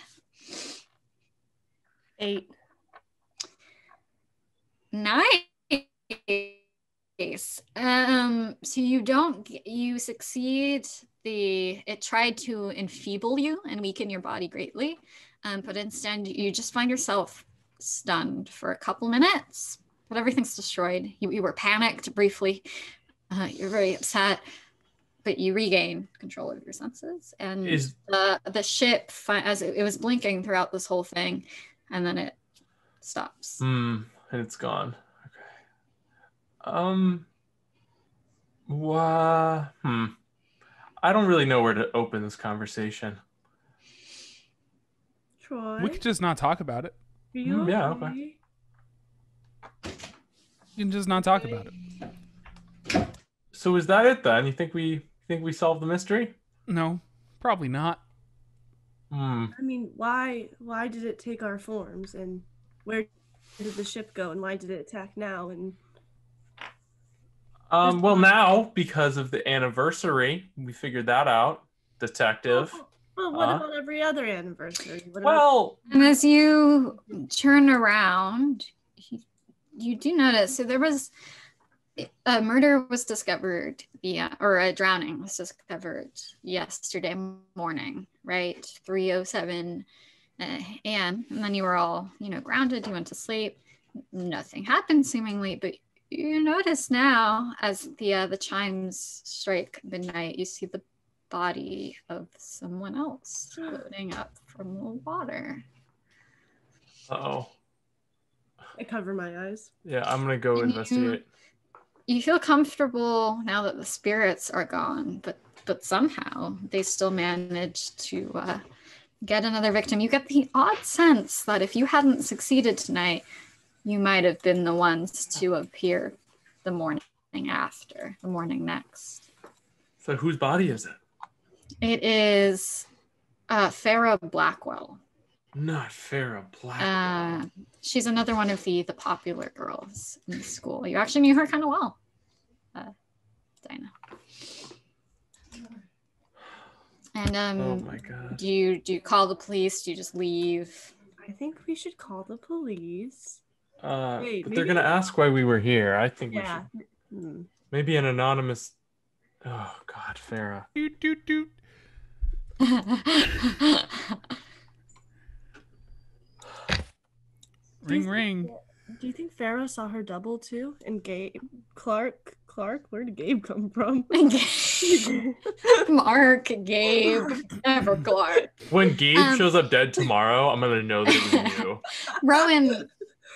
8. Nice. So you succeed. It tried to enfeeble you and weaken your body greatly, but instead you just find yourself stunned for a couple minutes, but everything's destroyed. You were panicked briefly. You're very upset. but you regain control of your senses, and Is- the ship, as it was blinking throughout this whole thing, and then it stops. And it's gone. Okay. I don't really know where to open this conversation. Troy, We could just not talk about it. are you yeah, okay? okay. You can just not talk about it. So is that it then? You think we solved the mystery? No, probably not. I mean, why did it take our forms, and where did the ship go, and why did it attack now? And Well, now because of the anniversary, we figured that out, detective. well, what about every other anniversary? What Well, And as you turn around, you do notice, so there was a murder was discovered or a drowning was discovered yesterday morning, right? 3:07 a.m. And then you were all, grounded. You went to sleep. Nothing happened seemingly, but you notice now as the chimes strike midnight, you see the body of someone else floating up from the water. oh, I cover my eyes. yeah, I'm gonna go investigate. You feel comfortable now that the spirits are gone, but somehow they still manage to get another victim. You get the odd sense that if you hadn't succeeded tonight, you might have been the ones to appear the morning after, the morning next. So whose body is it? It is Farah Blackwell. Not Farah Black. She's another one of the popular girls in the school. You actually knew her kind of well, Dinah. And Oh my god. do you call the police? Do you just leave? I think we should call the police. But they're maybe- gonna ask why we were here. I think we Yeah. should. Maybe an anonymous. Oh god, Farah. Doot, doot, doot. Ring, ring. Do you think Farah saw her double too? And Gabe, Clark, where did Gabe come from? Mark, Gabe, never Clark. When Gabe shows up dead tomorrow, I'm gonna know that it was you. Rowan,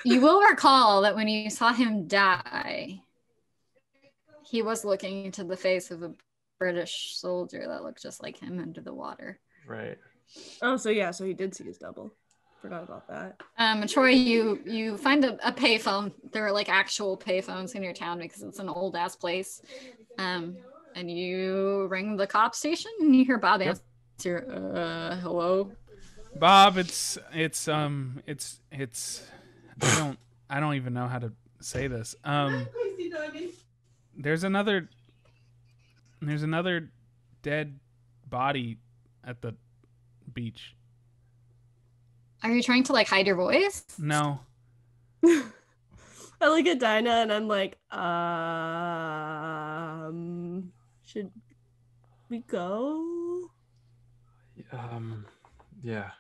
you will recall that when you saw him die, he was looking into the face of a British soldier that looked just like him under the water. Right. Oh, so yeah, so he did see his double. Forgot about that. Troy, you find a payphone. There are like actual payphones in your town because it's an old ass place. And you ring the cop station and you hear Bob answer, hello? Bob, it's I don't even know how to say this. There's another dead body at the beach. Are you trying to like hide your voice? No. I look at Dinah and I'm like, should we go? Yeah.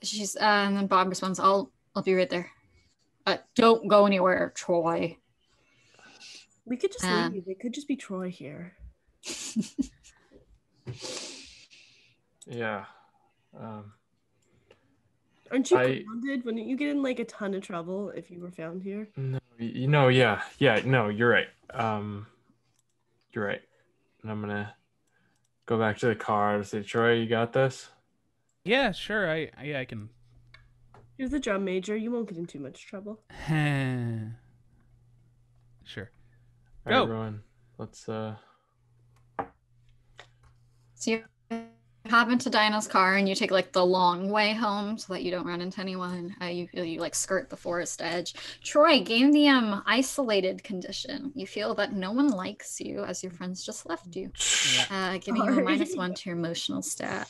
She's and then Bob responds, I'll be right there. Don't go anywhere, Troy. We could just leave. It could just be Troy here. Yeah. Aren't you grounded? Wouldn't you get in like a ton of trouble if you were found here? No, yeah. No, you're right. You're right. And I'm gonna go back to the car and say, Troy, you got this? Yeah, sure. I can. You're the drum major. You won't get in too much trouble. Sure. All right, Rowan. Let's So you hop into Dinah's car and you take like the long way home so that you don't run into anyone. You like skirt the forest edge. Troy, gain the isolated condition. You feel that no one likes you as your friends just left you, giving you a -1 to your emotional stat.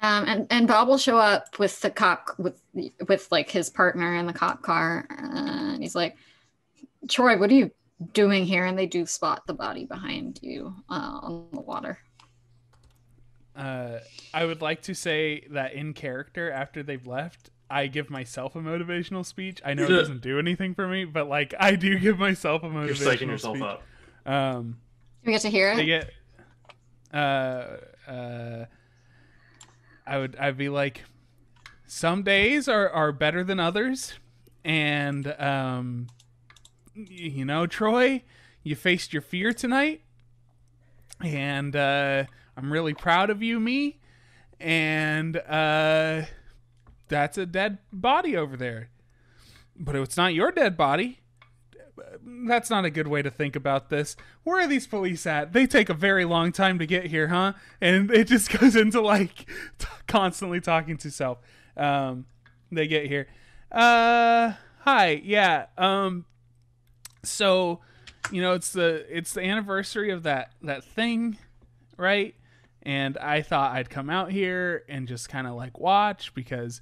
And Bob will show up with the cop with like his partner in the cop car, and he's like, Troy, what are you doing here? And they do spot the body behind you on the water. I would like to say that in character, after they've left, I give myself a motivational speech. I know it doesn't do anything for me, but like I do give myself a motivational You're psyching yourself speech. up. we get to hear They it? get I'd be like, some days are better than others, and you know, Troy, you faced your fear tonight, and I'm really proud of you, me, and that's a dead body over there, but it's not your dead body. That's not a good way to think about this. Where are these police at? They take a very long time to get here, huh? And it just goes into like constantly talking to self. They get here. Hi, yeah. So, you know, it's the anniversary of that thing, right? And I thought I'd come out here and just kind of like watch because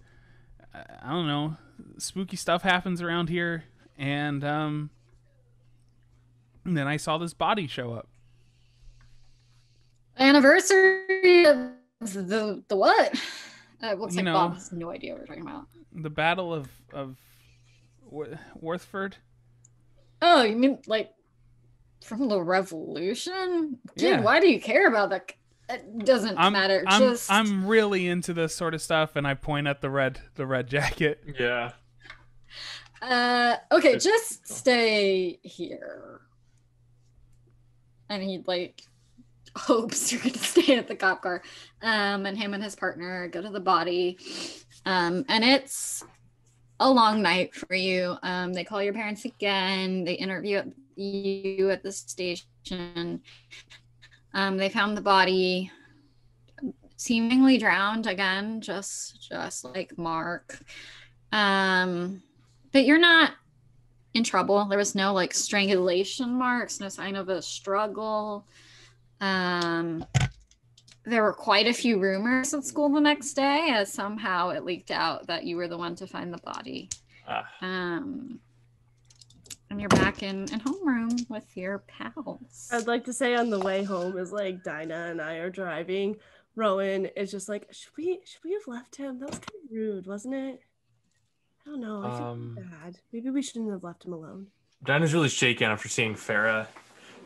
I don't know, spooky stuff happens around here, and then I saw this body show up. Anniversary of the what? Looks You like know, Bob has no idea what we're talking about. The Battle of Warthford. Oh, you mean like from the Revolution? Dude, Yeah. why do you care about that? It doesn't matter. I'm really into this sort of stuff, and I point at the red jacket. Yeah. Okay, just stay here. And he like hopes you're gonna stay at the cop car. And him and his partner go to the body. And it's a long night for you. They call your parents again. They interview you at the station. They found the body seemingly drowned again, just like Mark. But you're not in trouble. There was no like strangulation marks, no sign of a struggle. There were quite a few rumors at school the next day, as somehow it leaked out that you were the one to find the body. And you're back in homeroom with your pals. I'd like to say on the way home, is like Dinah and I are driving. Rowan is just like, should we have left him? That was kind of rude, wasn't it? I don't know. I feel bad. Maybe we shouldn't have left him alone. Dinah's really shaken after seeing Farah,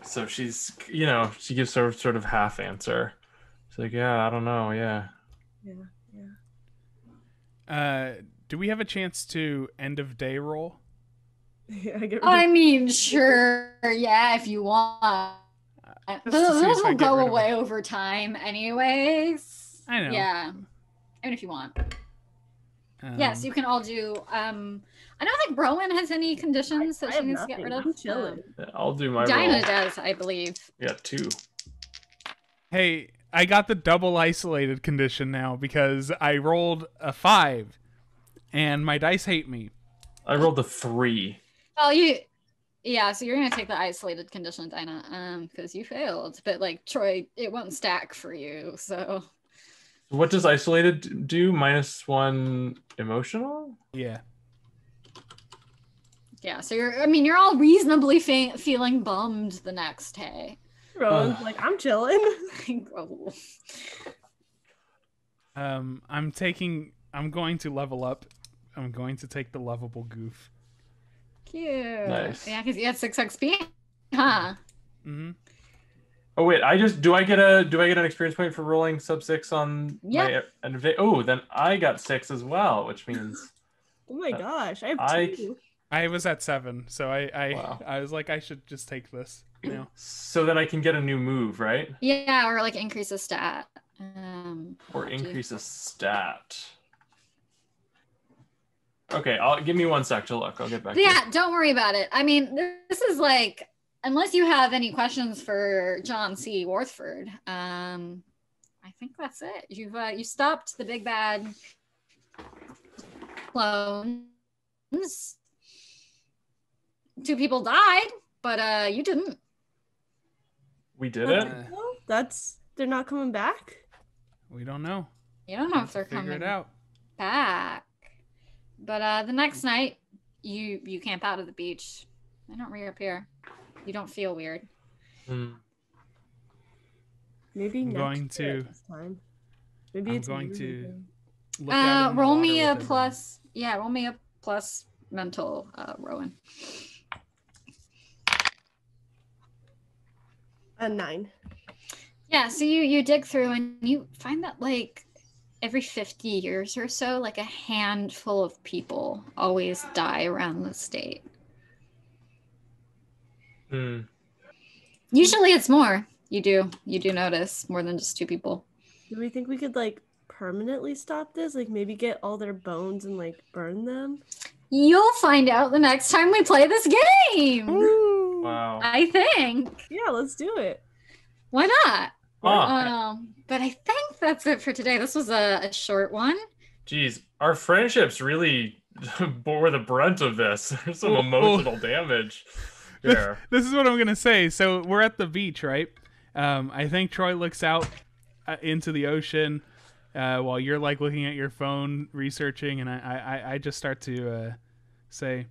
so she's, you know, she gives her sort of half answer. She's like, yeah, I don't know, yeah. Do we have a chance to end of day roll? I mean, sure, yeah, if you want. Those will go away over time anyways. I know. Yeah. I mean, if you want. Yes, you can all do. I don't think Rowan has any conditions that she needs to get rid of. I'm chilling. I'll do my Dinah roll. does, I believe. Yeah, 2. Hey, I got the double isolated condition now because I rolled a 5 and my dice hate me. I rolled a 3. Well, yeah, so you're gonna take the isolated condition, Dinah, because you failed. But like Troy, it won't stack for you, so. What does isolated do? -1 emotional? Yeah. Yeah, so you're all reasonably feeling bummed the next day. Rowan's like, I'm chilling. I'm going to level up. I'm going to take the lovable goof. Cute. Nice. Yeah, because you had 6 XP, huh? Mm-hmm. Oh wait, do I get an experience point for rolling sub 6 on my oh, then I got 6 as well, which means Oh my gosh, I have 2. I was at 7, so Wow. I was like, I should just take this. You know? So then I can get a new move, right? Yeah, or like increase a stat. Or increase a stat. Okay, give me 1 sec to look. I'll get back. Yeah, don't worry about it. I mean, this is like, unless you have any questions for John C. Warthford, I think that's it. You stopped the big bad clones. 2 people died, but you didn't. We did it. They're not coming back. We don't know. You don't know if they're coming Figure it out. back. But the next night, you camp out at the beach. They don't reappear. You don't feel weird. Maybe I'm going next year to. at this time. Maybe I'm it's going to moving. look out in the Roll water me a with plus. Yeah, roll me a plus mental, Rowan. A 9. Yeah, so you dig through and you find that like every 50 years or so, like a handful of people always die around the state. Usually it's more. You do notice more than just 2 people. Do we think we could like permanently stop this? Like maybe get all their bones and like burn them? You'll find out the next time we play this game. Ooh. Wow. I think. Yeah, let's do it. Why not? Huh. But I think that's it for today. This was a short one. Jeez, our friendships really bore the brunt of this. There's some emotional damage here. This is what I'm gonna say. So we're at the beach, right? I think Troy looks out into the ocean while you're like looking at your phone, researching, and I just start to say,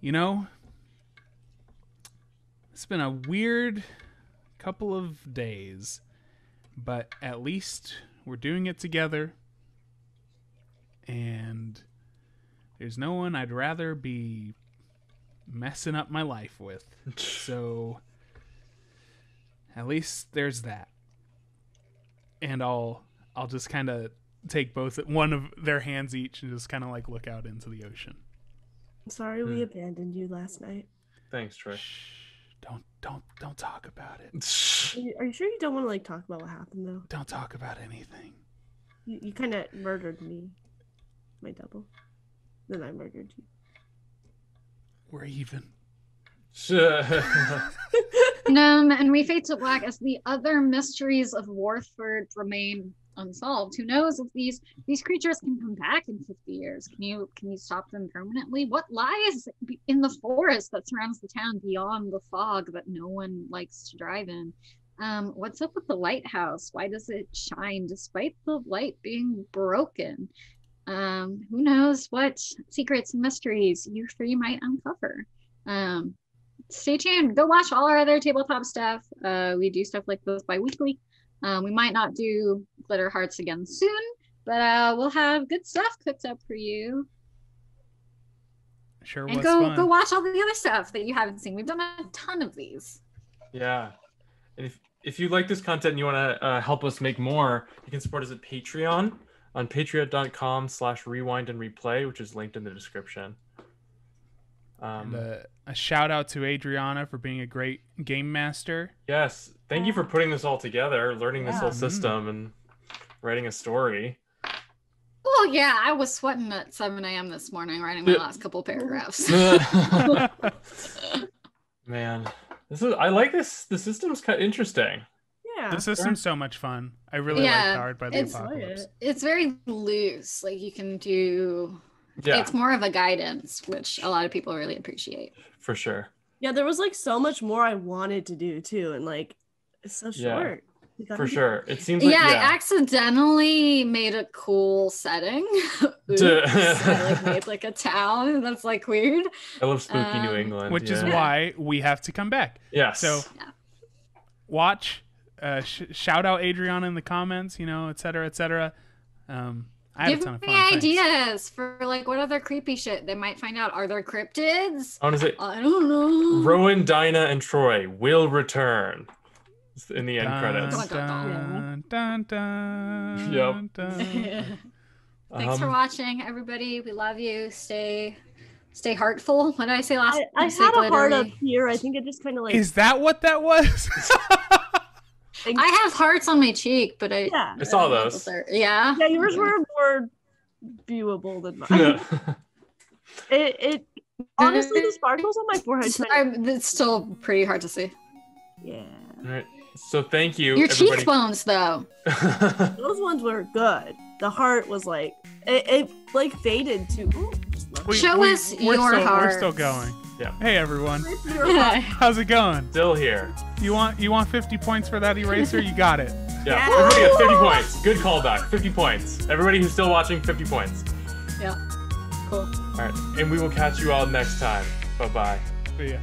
you know, it's been a weird couple of days, but at least we're doing it together, and there's no one I'd rather be messing up my life with. So at least there's that. And I'll just kind of take one of their hands each and just kind of like look out into the ocean. I'm sorry we abandoned you last night. Thanks, Troy. Shh, don't talk about it. Are you sure you don't want to like talk about what happened though? Don't talk about anything. You kind of murdered me, my double. Then I murdered you. We're even. And we fade to black as the other mysteries of Warthford remain unsolved. Who knows if these creatures can come back in 50 years? Can you stop them permanently? What lies in the forest that surrounds the town beyond the fog that no one likes to drive in? What's up with the lighthouse? Why does it shine despite the light being broken? Who knows what secrets and mysteries you 3 might uncover. Stay tuned. Go watch all our other tabletop stuff. We do stuff like this bi-weekly. We might not do Glitter Hearts again soon, but we'll have good stuff cooked up for you. Sure and was go fun. go watch all the other stuff that you haven't seen. We've done a ton of these. Yeah. And if you like this content and you want to help us make more, you can support us at Patreon on patreon.com/rewind and replay, which is linked in the description. And a shout out to Adriana for being a great game master. Yes. Thank you for putting this all together, learning this whole system, and writing a story. Oh yeah, I was sweating at 7 a.m. this morning writing my last couple paragraphs. Man, I like this. The system's kind of interesting. Yeah. The system's so much fun. I really like Powered by the Apocalypse. It's very loose. Like you can do. Yeah. It's more of a guidance, which a lot of people really appreciate. For sure. Yeah, there was like so much more I wanted to do too, and like it's so short. For sure. It seems like I accidentally made a cool setting. Oops, I like made like a town that's like weird. I love spooky New England. Which is why we have to come back. Yes. So watch, shout out Adriana in the comments, et cetera, et cetera. I had a ton of fun. Give me ideas for like what other creepy shit they might find out. Are there cryptids? I don't know. Rowan, Dinah, and Troy will return in the end credits. Dun, dun, dun, Yep. dun. Thanks for watching, everybody. We love you. Stay heartful. What did I say last? I had a heart up here. I think it just kind of like. Is that what that was? I have hearts on my cheek, but I saw those. Yeah. Yeah, yours were more viewable than mine. it honestly, the sparkles on my forehead. It's still pretty hard to see. Yeah. All right. So thank you. Your everybody. cheekbones, though. Those ones were good. The heart was like it like faded to. Show us your heart. We're still going. Yeah. Hey everyone. How's it going? Still here. You want 50 points for that eraser? You got it. Yeah. Everybody gets 50 points. Good callback. 50 points. Everybody who's still watching, 50 points. Yeah. Cool. All right. And we will catch you all next time. Bye-bye. See ya.